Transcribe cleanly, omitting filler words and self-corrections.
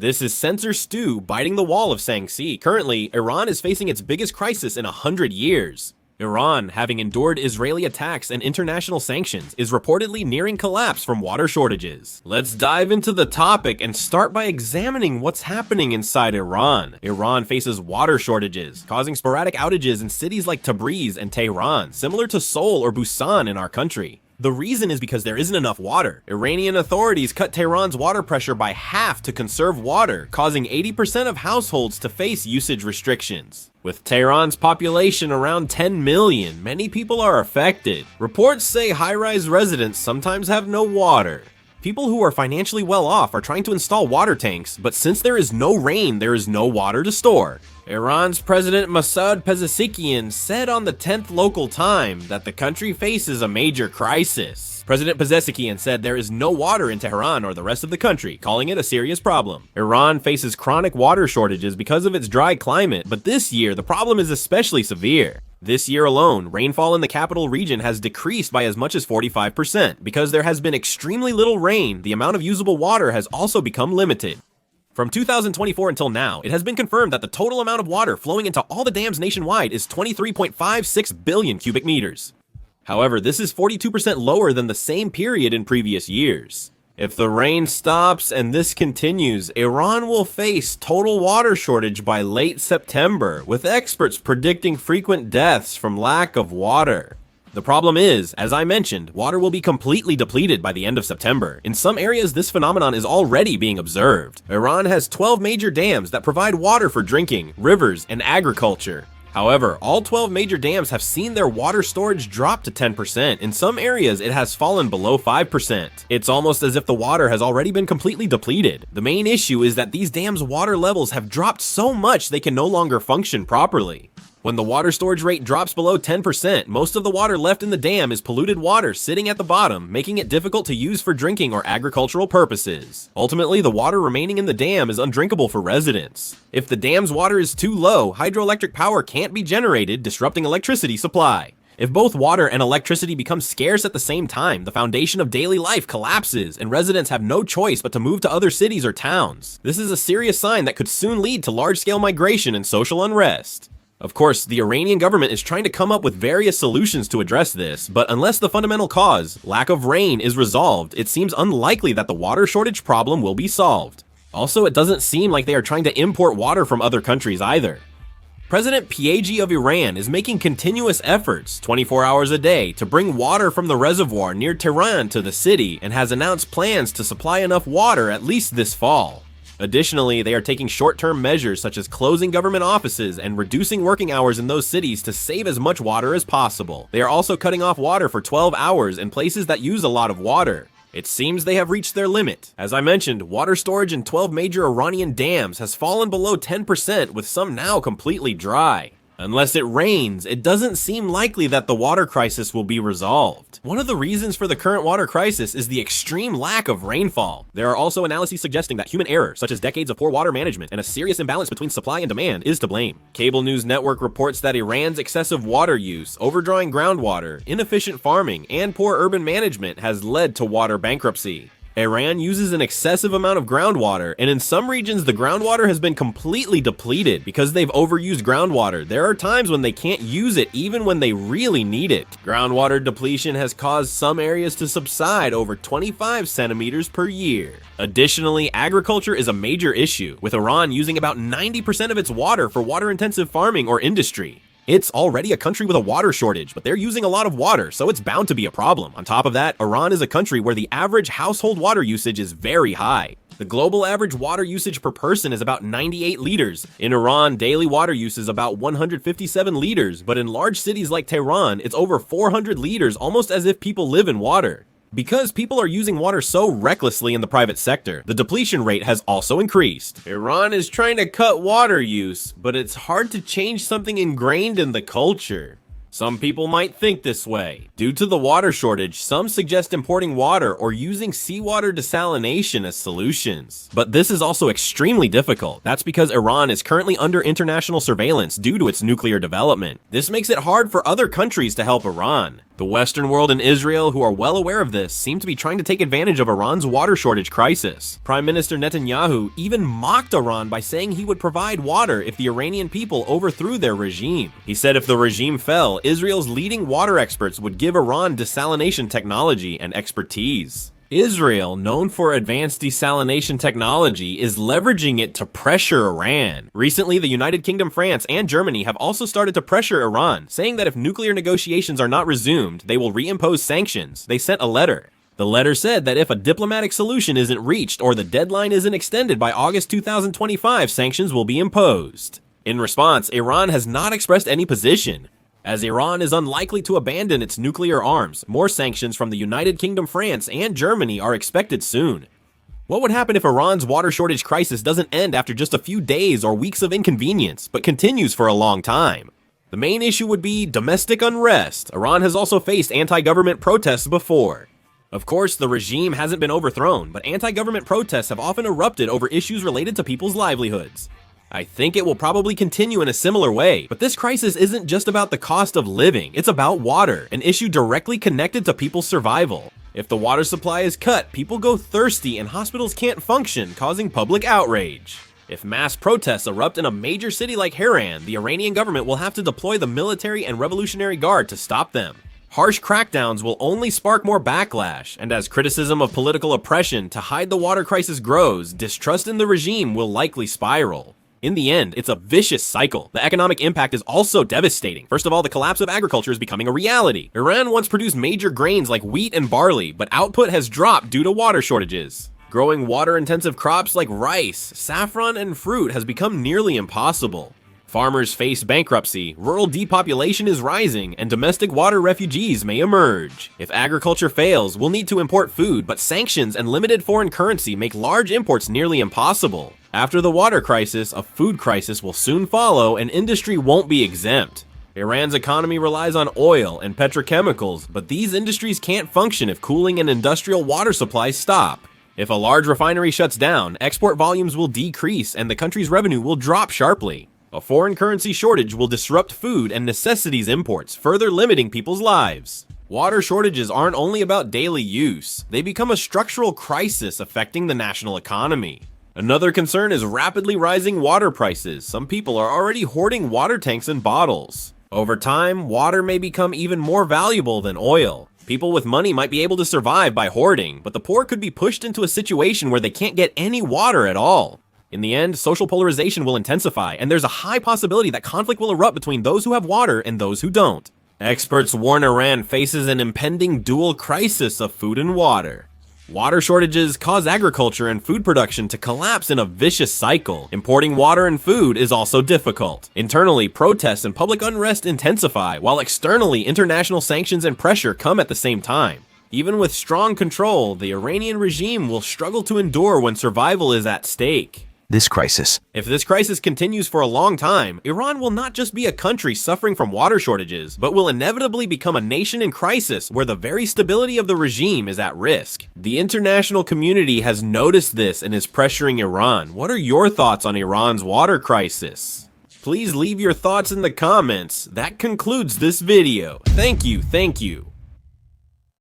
This is Sensor Stew biting the wall of Sangsi. Currently, Iran is facing its biggest crisis in 100 years. Iran, having endured Israeli attacks and international sanctions, is reportedly nearing collapse from water shortages. Let's dive into the topic and start by examining what's happening inside Iran. Iran faces water shortages, causing sporadic outages in cities like Tabriz and Tehran, similar to Seoul or Busan in our country. The reason is because there isn't enough water. Iranian authorities cut Tehran's water pressure by half to conserve water, causing 80% of households to face usage restrictions. With Tehran's population around 10 million, many people are affected. Reports say high-rise residents sometimes have no water. People who are financially well off are trying to install water tanks, but since there is no rain, there is no water to store. Iran's President Masoud Pezeshkian said on the 10th local time that the country faces a major crisis. President Pezeshkian said there is no water in Tehran or the rest of the country, calling it a serious problem. Iran faces chronic water shortages because of its dry climate, but this year the problem is especially severe. This year alone, rainfall in the capital region has decreased by as much as 45%. Because there has been extremely little rain, the amount of usable water has also become limited. From 2024 until now, it has been confirmed that the total amount of water flowing into all the dams nationwide is 23.56 billion cubic meters. However, this is 42% lower than the same period in previous years. If the rain stops and this continues, Iran will face total water shortage by late September, with experts predicting frequent deaths from lack of water. The problem is, as I mentioned, water will be completely depleted by the end of September. In some areas, this phenomenon is already being observed. Iran has 12 major dams that provide water for drinking, rivers, and agriculture. However, all 12 major dams have seen their water storage drop to 10%. In some areas, it has fallen below 5%. It's almost as if the water has already been completely depleted. The main issue is that these dams' water levels have dropped so much they can no longer function properly. When the water storage rate drops below 10%, most of the water left in the dam is polluted water sitting at the bottom, making it difficult to use for drinking or agricultural purposes. Ultimately, the water remaining in the dam is undrinkable for residents. If the dam's water is too low, hydroelectric power can't be generated, disrupting electricity supply. If both water and electricity become scarce at the same time, the foundation of daily life collapses, and residents have no choice but to move to other cities or towns. This is a serious sign that could soon lead to large-scale migration and social unrest. Of course, the Iranian government is trying to come up with various solutions to address this, but unless the fundamental cause, lack of rain, is resolved, it seems unlikely that the water shortage problem will be solved. Also, it doesn't seem like they are trying to import water from other countries either. President Piaget of Iran is making continuous efforts, 24 hours a day, to bring water from the reservoir near Tehran to the city, and has announced plans to supply enough water at least this fall. Additionally, they are taking short-term measures such as closing government offices and reducing working hours in those cities to save as much water as possible. They are also cutting off water for 12 hours in places that use a lot of water. It seems they have reached their limit. As I mentioned, water storage in 12 major Iranian dams has fallen below 10%, with some now completely dry. Unless it rains, it doesn't seem likely that the water crisis will be resolved. One of the reasons for the current water crisis is the extreme lack of rainfall. There are also analyses suggesting that human error, such as decades of poor water management and a serious imbalance between supply and demand, is to blame. Cable News Network reports that Iran's excessive water use, overdrawing groundwater, inefficient farming, and poor urban management has led to water bankruptcy. Iran uses an excessive amount of groundwater, and in some regions the groundwater has been completely depleted because they've overused groundwater. There are times when they can't use it even when they really need it. Groundwater depletion has caused some areas to subside over 25 centimeters per year. Additionally, agriculture is a major issue, with Iran using about 90% of its water for water-intensive farming or industry. It's already a country with a water shortage, but they're using a lot of water, so it's bound to be a problem. On top of that, Iran is a country where the average household water usage is very high. The global average water usage per person is about 98 liters. In Iran, daily water use is about 157 liters, but in large cities like Tehran, it's over 400 liters, almost as if people live in water. Because people are using water so recklessly in the private sector, the depletion rate has also increased. Iran is trying to cut water use, but it's hard to change something ingrained in the culture. Some people might think this way. Due to the water shortage, some suggest importing water or using seawater desalination as solutions. But this is also extremely difficult. That's because Iran is currently under international surveillance due to its nuclear development. This makes it hard for other countries to help Iran. The Western world and Israel, who are well aware of this, seem to be trying to take advantage of Iran's water shortage crisis. Prime Minister Netanyahu even mocked Iran by saying he would provide water if the Iranian people overthrew their regime. He said if the regime fell, Israel's leading water experts would give Iran desalination technology and expertise. Israel, known for advanced desalination technology, is leveraging it to pressure Iran. Recently, the United Kingdom, France, and Germany have also started to pressure Iran, saying that if nuclear negotiations are not resumed, they will reimpose sanctions. They sent a letter. The letter said that if a diplomatic solution isn't reached or the deadline isn't extended by August 2025, sanctions will be imposed. In response, Iran has not expressed any position. As Iran is unlikely to abandon its nuclear arms, more sanctions from the United Kingdom, France, and Germany are expected soon. What would happen if Iran's water shortage crisis doesn't end after just a few days or weeks of inconvenience, but continues for a long time? The main issue would be domestic unrest. Iran has also faced anti-government protests before. Of course, the regime hasn't been overthrown, but anti-government protests have often erupted over issues related to people's livelihoods. I think it will probably continue in a similar way, but this crisis isn't just about the cost of living, it's about water, an issue directly connected to people's survival. If the water supply is cut, people go thirsty and hospitals can't function, causing public outrage. If mass protests erupt in a major city like Tehran, the Iranian government will have to deploy the military and Revolutionary Guard to stop them. Harsh crackdowns will only spark more backlash, and as criticism of political oppression to hide the water crisis grows, distrust in the regime will likely spiral. In the end, it's a vicious cycle. The economic impact is also devastating. First of all, the collapse of agriculture is becoming a reality. Iran once produced major grains like wheat and barley, but output has dropped due to water shortages. Growing water-intensive crops like rice, saffron, and fruit has become nearly impossible. Farmers face bankruptcy, rural depopulation is rising, and domestic water refugees may emerge. If agriculture fails, we'll need to import food, but sanctions and limited foreign currency make large imports nearly impossible. After the water crisis, a food crisis will soon follow, and industry won't be exempt. Iran's economy relies on oil and petrochemicals, but these industries can't function if cooling and industrial water supplies stop. If a large refinery shuts down, export volumes will decrease and the country's revenue will drop sharply. A foreign currency shortage will disrupt food and necessities imports, further limiting people's lives. Water shortages aren't only about daily use, they become a structural crisis affecting the national economy. Another concern is rapidly rising water prices. Some people are already hoarding water tanks and bottles. Over time, water may become even more valuable than oil. People with money might be able to survive by hoarding, but the poor could be pushed into a situation where they can't get any water at all. In the end, social polarization will intensify, and there's a high possibility that conflict will erupt between those who have water and those who don't. Experts warn Iran faces an impending dual crisis of food and water. Water shortages cause agriculture and food production to collapse in a vicious cycle. Importing water and food is also difficult. Internally, protests and public unrest intensify, while externally, international sanctions and pressure come at the same time. Even with strong control, the Iranian regime will struggle to endure when survival is at stake. If this crisis continues for a long time, Iran will not just be a country suffering from water shortages, but will inevitably become a nation in crisis where the very stability of the regime is at risk. The international community has noticed this and is pressuring Iran. What are your thoughts on Iran's water crisis? Please leave your thoughts in the comments. That concludes this video. Thank you.